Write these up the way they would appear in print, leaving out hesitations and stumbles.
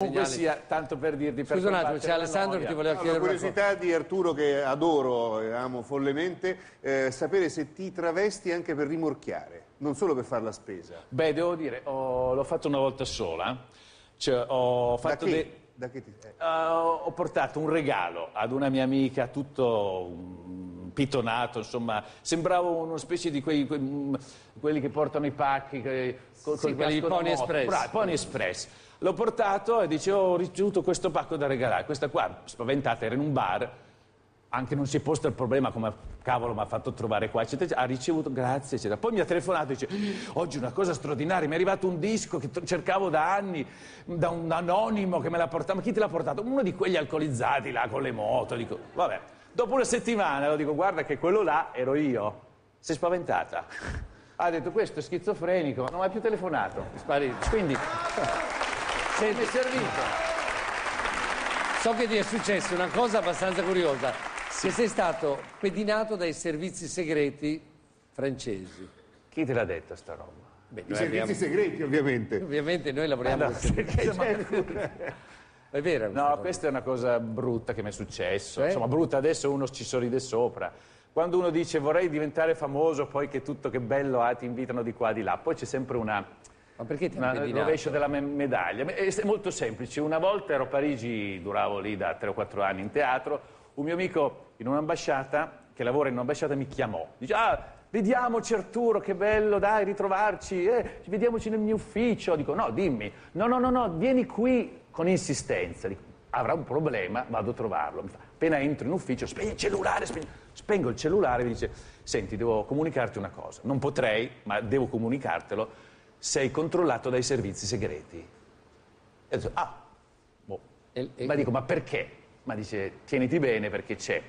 Comunque sia, tanto per dirti... Scusa un attimo, c'è Alessandro che ti voleva chiedere una curiosità di Arturo che adoro e amo follemente, sapere se ti travesti anche per rimorchiare, non solo per fare la spesa. Beh, devo dire, l'ho fatto una volta sola. Cioè, ho fatto Da che ti... ho portato un regalo ad una mia amica, tutto pitonato, insomma, sembravo una specie di quelli che portano i pacchi quelli Pony Express. Bravo, Pony Express. L'ho portato e dice: ho ricevuto questo pacco da regalare. Questa qua, spaventata, era in un bar, anche non si è posto il problema come cavolo mi ha fatto trovare qua, eccetera. Ha ricevuto, grazie, eccetera. Poi mi ha telefonato e dice: oggi una cosa straordinaria, mi è arrivato un disco che cercavo da anni, da un anonimo che me l'ha portato. Ma chi te l'ha portato? Uno di quegli alcolizzati là con le moto. Dico, vabbè. Dopo una settimana lo dico: guarda che quello là ero io. Si è spaventata. Ha detto: questo è schizofrenico, non mi ha più telefonato. Sparito. Quindi mi è servito. So che ti è successo una cosa abbastanza curiosa, che sei stato pedinato dai servizi segreti francesi. Chi te l'ha detto sta roba? Beh, I servizi segreti, ovviamente. Ovviamente noi lavoriamo con servizi. È vero? No, questa è una cosa brutta che mi è successo. Cioè? Insomma, brutta, adesso uno ci sorride sopra. Quando uno dice vorrei diventare famoso, poi che tutto che bello ti invitano di qua di là, poi c'è sempre Ma perché ti hanno pedinato? rovescio della medaglia. È molto semplice. Una volta ero a Parigi, duravo lì da 3 o 4 anni in teatro, un mio amico in un'ambasciata, che lavora in un'ambasciata, mi chiamò. Dice: vediamoci Arturo, che bello, dai, ritrovarci, vediamoci nel mio ufficio. Dico: no, dimmi. No, vieni qui con insistenza. Dico: avrà un problema, vado a trovarlo. Mi fa, appena entro in ufficio, spegni il cellulare, spengo il cellulare, mi dice: senti, devo comunicarti una cosa. Non potrei, ma devo comunicartelo. Sei controllato dai servizi segreti. E ho detto: boh. Ma dico: ma perché? Ma dice: tieniti bene perché c'è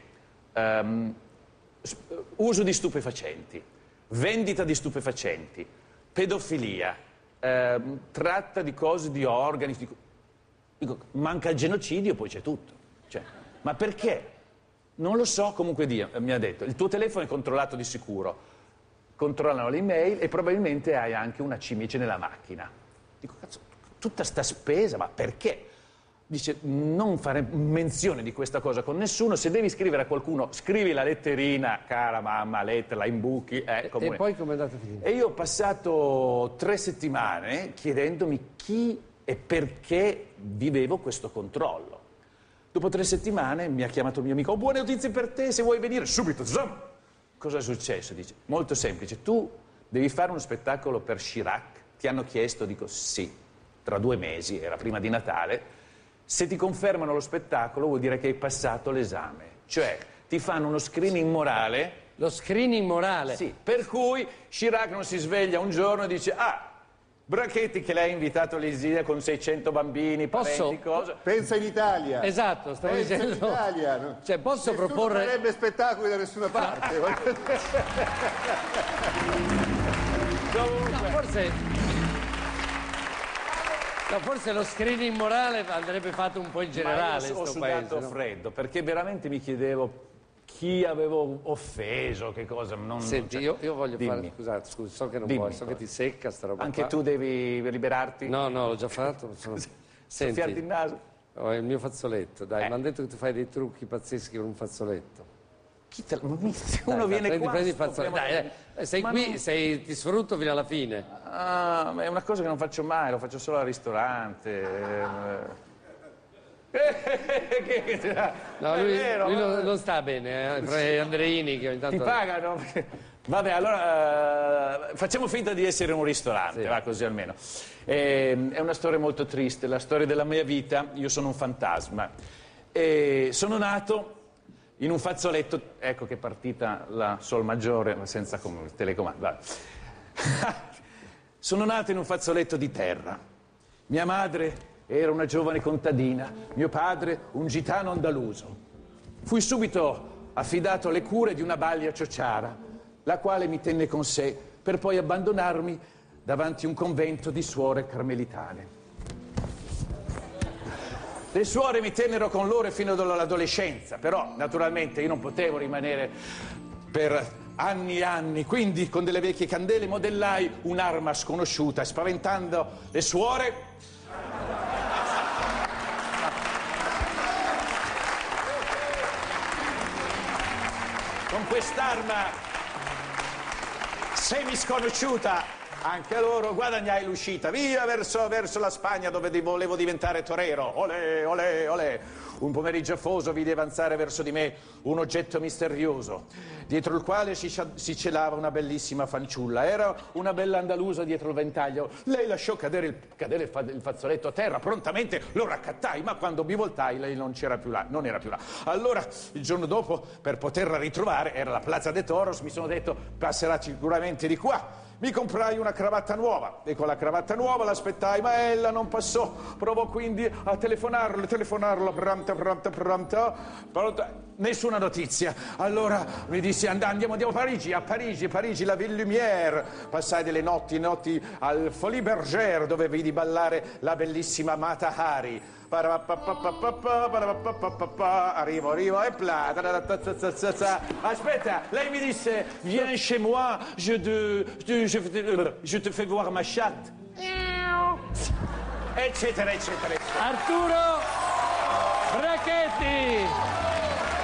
uso di stupefacenti, vendita di stupefacenti, pedofilia, tratta di cose, di organi. Dico, manca il genocidio, poi c'è tutto. Cioè, ma perché? Non lo so, comunque mi ha detto: il tuo telefono è controllato di sicuro. Controllano le email e probabilmente hai anche una cimice nella macchina. Dico: cazzo, tutta sta spesa, ma perché? Dice: non fare menzione di questa cosa con nessuno, se devi scrivere a qualcuno, scrivi la letterina, cara mamma, lettera, imbuchi. E poi come è andata a finire? E io ho passato 3 settimane chiedendomi chi e perché vivevo questo controllo. Dopo 3 settimane mi ha chiamato il mio amico: ho buone notizie per te, se vuoi venire subito. Zoom! Cosa è successo? Dice: molto semplice, tu devi fare uno spettacolo per Chirac, ti hanno chiesto. Dico: sì, tra 2 mesi, era prima di Natale. Se ti confermano lo spettacolo vuol dire che hai passato l'esame, cioè ti fanno uno screening morale. Lo screening morale? Sì, per cui Chirac non si sveglia un giorno e dice: Brachetti che lei ha invitato all'esilio con 600 bambini, parenti, cosa. Pensa in Italia. Esatto, stavo dicendo. Pensa in Italia. No? Cioè, posso Nessuno proporre... farebbe spettacoli da nessuna parte. Comunque. Forse lo screening morale andrebbe fatto un po' in generale in ho sto sudato paese, no? freddo, perché veramente mi chiedevo chi avevo offeso, che cosa. Senti, io voglio Dimmi. fare... Scusa, so che non Dimmi, puoi, so che ti secca sta roba Anche qua. tu devi liberarti? No, l'ho già fatto. Soffiarti Senti, il naso? ho il mio fazzoletto, dai, mi hanno detto che tu fai dei trucchi pazzeschi con un fazzoletto. Chi te uno viene qua. Prendi il fazzoletto. Dai, sei Ma qui, ti sfrutto fino alla fine. È una cosa che non faccio mai, lo faccio solo al ristorante. No, lui non sta bene, fra Andreini che ogni tanto... Ti pagano? Vabbè, allora facciamo finta di essere un ristorante, Sì. Va così almeno. È una storia molto triste, la storia della mia vita. Io sono un fantasma. Sono nato in un fazzoletto, ecco che è partita la sol maggiore, ma senza telecomando. Sono nato in un fazzoletto di terra. Mia madre era una giovane contadina, mio padre un gitano andaluso. Fui subito affidato alle cure di una balia ciociara, la quale mi tenne con sé per poi abbandonarmi davanti a un convento di suore carmelitane. Le suore mi tennero con loro fino all'adolescenza, però naturalmente io non potevo rimanere per anni e anni, quindi con delle vecchie candele modellai un'arma sconosciuta e spaventando le suore quest'arma semi sconosciuta anche a loro, guadagnai l'uscita via verso la Spagna, dove volevo diventare torero. Olè, olè, olè. Un pomeriggio afoso vidi avanzare verso di me un oggetto misterioso, dietro il quale si celava una bellissima fanciulla. Era una bella andalusa dietro il ventaglio. Lei lasciò cadere il fazzoletto a terra, prontamente lo raccattai, ma quando mi voltai lei non era più là. Allora, il giorno dopo, per poterla ritrovare, era la Plaza de Toros, mi sono detto passerà sicuramente di qua. Mi comprai una cravatta nuova e con la cravatta nuova l'aspettai, ma ella non passò. Provò quindi a telefonarlo, pronta, nessuna notizia. Allora mi disse andiamo a Parigi, a Parigi, la Ville Lumière. Passai delle notti al Folies Bergère, dove vidi ballare la bellissima Mata Hari. Arrivo e aspetta, lei mi disse viens chez moi, je te fais voir ma chatte, eccetera. Arturo Brachetti,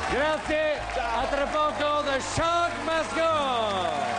grazie. A tra poco The Show Must Go.